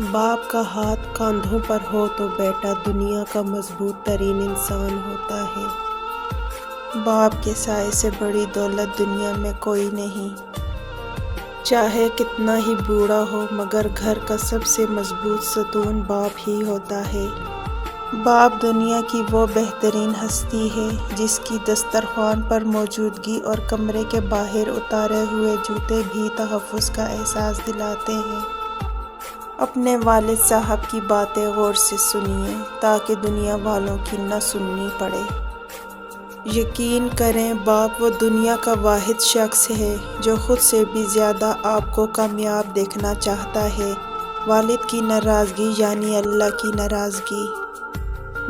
باپ کا ہاتھ کاندھوں پر ہو تو بیٹا دنیا کا مضبوط ترین انسان ہوتا ہے۔ باپ کے سائے سے بڑی دولت دنیا میں کوئی نہیں۔ چاہے کتنا ہی بوڑھا ہو مگر گھر کا سب سے مضبوط ستون باپ ہی ہوتا ہے۔ باپ دنیا کی وہ بہترین ہستی ہے جس کی دسترخوان پر موجودگی اور کمرے کے باہر اتارے ہوئے جوتے بھی تحفظ کا احساس دلاتے ہیں۔ اپنے والد صاحب کی باتیں غور سے سنیے تاکہ دنیا والوں کی نہ سننی پڑے۔ یقین کریں باپ وہ دنیا کا واحد شخص ہے جو خود سے بھی زیادہ آپ کو کامیاب دیکھنا چاہتا ہے۔ والد کی ناراضگی یعنی اللہ کی ناراضگی۔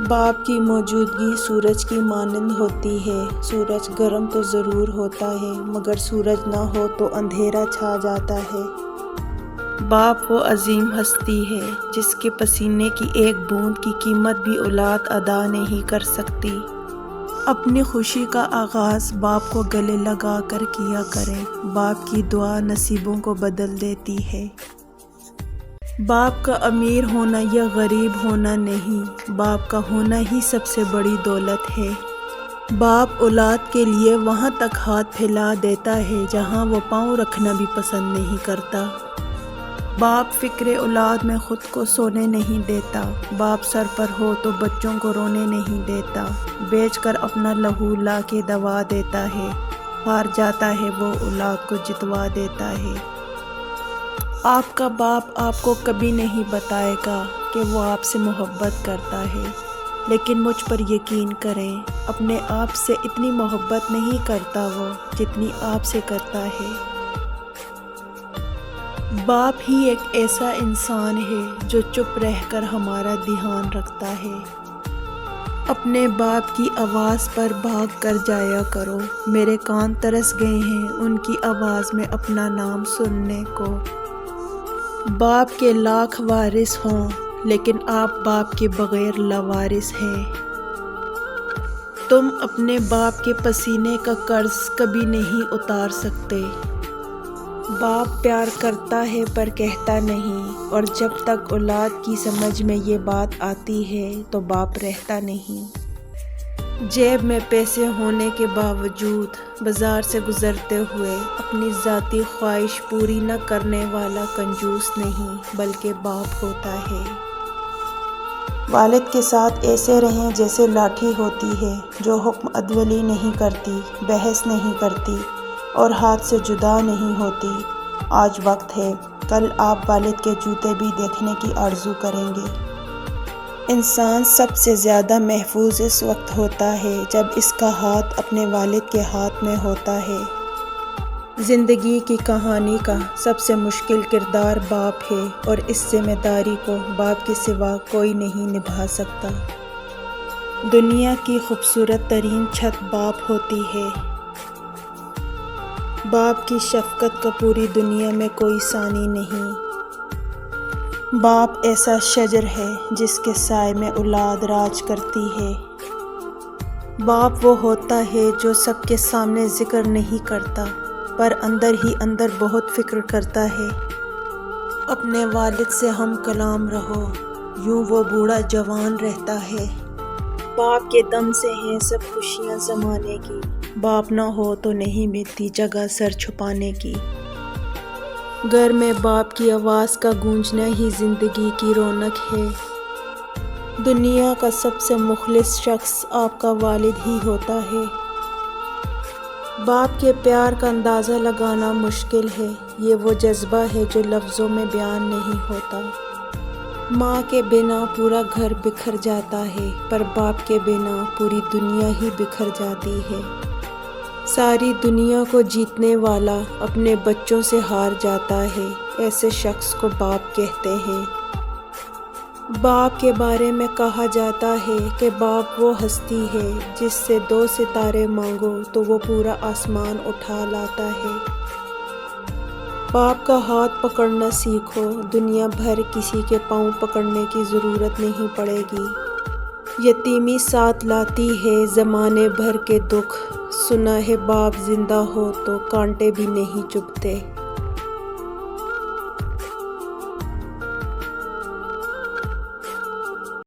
باپ کی موجودگی سورج کی مانند ہوتی ہے۔ سورج گرم تو ضرور ہوتا ہے مگر سورج نہ ہو تو اندھیرا چھا جاتا ہے۔ باپ وہ عظیم ہستی ہے جس کے پسینے کی ایک بوند کی قیمت بھی اولاد ادا نہیں کر سکتی۔ اپنی خوشی کا آغاز باپ کو گلے لگا کر کیا کریں۔ باپ کی دعا نصیبوں کو بدل دیتی ہے۔ باپ کا امیر ہونا یا غریب ہونا نہیں، باپ کا ہونا ہی سب سے بڑی دولت ہے۔ باپ اولاد کے لیے وہاں تک ہاتھ پھیلا دیتا ہے جہاں وہ پاؤں رکھنا بھی پسند نہیں کرتا۔ باپ فکر اولاد میں خود کو سونے نہیں دیتا۔ باپ سر پر ہو تو بچوں کو رونے نہیں دیتا۔ بیچ کر اپنا لہو لا کے دوا دیتا ہے۔ ہار جاتا ہے وہ اولاد کو جتوا دیتا ہے۔ آپ کا باپ آپ کو کبھی نہیں بتائے گا کہ وہ آپ سے محبت کرتا ہے، لیکن مجھ پر یقین کریں اپنے آپ سے اتنی محبت نہیں کرتا وہ جتنی آپ سے کرتا ہے۔ باپ ہی ایک ایسا انسان ہے جو چپ رہ کر ہمارا دھیان رکھتا ہے۔ اپنے باپ کی آواز پر بھاگ کر جایا کرو۔ میرے کان ترس گئے ہیں ان کی آواز میں اپنا نام سننے کو۔ باپ کے لاکھ وارث ہوں لیکن آپ باپ کے بغیر لاوارث ہیں۔ تم اپنے باپ کے پسینے کا قرض کبھی نہیں اتار سکتے۔ باپ پیار کرتا ہے پر کہتا نہیں، اور جب تک اولاد کی سمجھ میں یہ بات آتی ہے تو باپ رہتا نہیں۔ جیب میں پیسے ہونے کے باوجود بازار سے گزرتے ہوئے اپنی ذاتی خواہش پوری نہ کرنے والا کنجوس نہیں بلکہ باپ ہوتا ہے۔ والد کے ساتھ ایسے رہیں جیسے لاٹھی ہوتی ہے جو حکم عدولی نہیں کرتی، بحث نہیں کرتی اور ہاتھ سے جدا نہیں ہوتی۔ آج وقت ہے، کل آپ والد کے جوتے بھی دیکھنے کی آرزو کریں گے۔ انسان سب سے زیادہ محفوظ اس وقت ہوتا ہے جب اس کا ہاتھ اپنے والد کے ہاتھ میں ہوتا ہے۔ زندگی کی کہانی کا سب سے مشکل کردار باپ ہے اور اس ذمہ داری کو باپ کے سوا کوئی نہیں نبھا سکتا۔ دنیا کی خوبصورت ترین چھت باپ ہوتی ہے۔ باپ کی شفقت کا پوری دنیا میں کوئی ثانی نہیں۔ باپ ایسا شجر ہے جس کے سائے میں اولاد راج کرتی ہے۔ باپ وہ ہوتا ہے جو سب کے سامنے ذکر نہیں کرتا پر اندر ہی اندر بہت فکر کرتا ہے۔ اپنے والد سے ہم کلام رہو، یوں وہ بوڑھا جوان رہتا ہے۔ باپ کے دم سے ہیں سب خوشیاں زمانے کی، باپ نہ ہو تو نہیں ملتی جگہ سر چھپانے کی۔ گھر میں باپ کی آواز کا گونجنا ہی زندگی کی رونق ہے۔ دنیا کا سب سے مخلص شخص آپ کا والد ہی ہوتا ہے۔ باپ کے پیار کا اندازہ لگانا مشکل ہے، یہ وہ جذبہ ہے جو لفظوں میں بیان نہیں ہوتا۔ ماں کے بنا پورا گھر بکھر جاتا ہے پر باپ کے بنا پوری دنیا ہی بکھر جاتی ہے۔ ساری دنیا کو جیتنے والا اپنے بچوں سے ہار جاتا ہے، ایسے شخص کو باپ کہتے ہیں۔ باپ کے بارے میں کہا جاتا ہے کہ باپ وہ ہستی ہے جس سے 2 ستارے مانگو تو وہ پورا آسمان اٹھا لاتا ہے۔ باپ کا ہاتھ پکڑنا سیکھو، دنیا بھر کسی کے پاؤں پکڑنے کی ضرورت نہیں پڑے گی۔ یتیمی ساتھ لاتی ہے زمانے بھر کے دکھ، سنا ہے باپ زندہ ہو تو کانٹے بھی نہیں چبھتے۔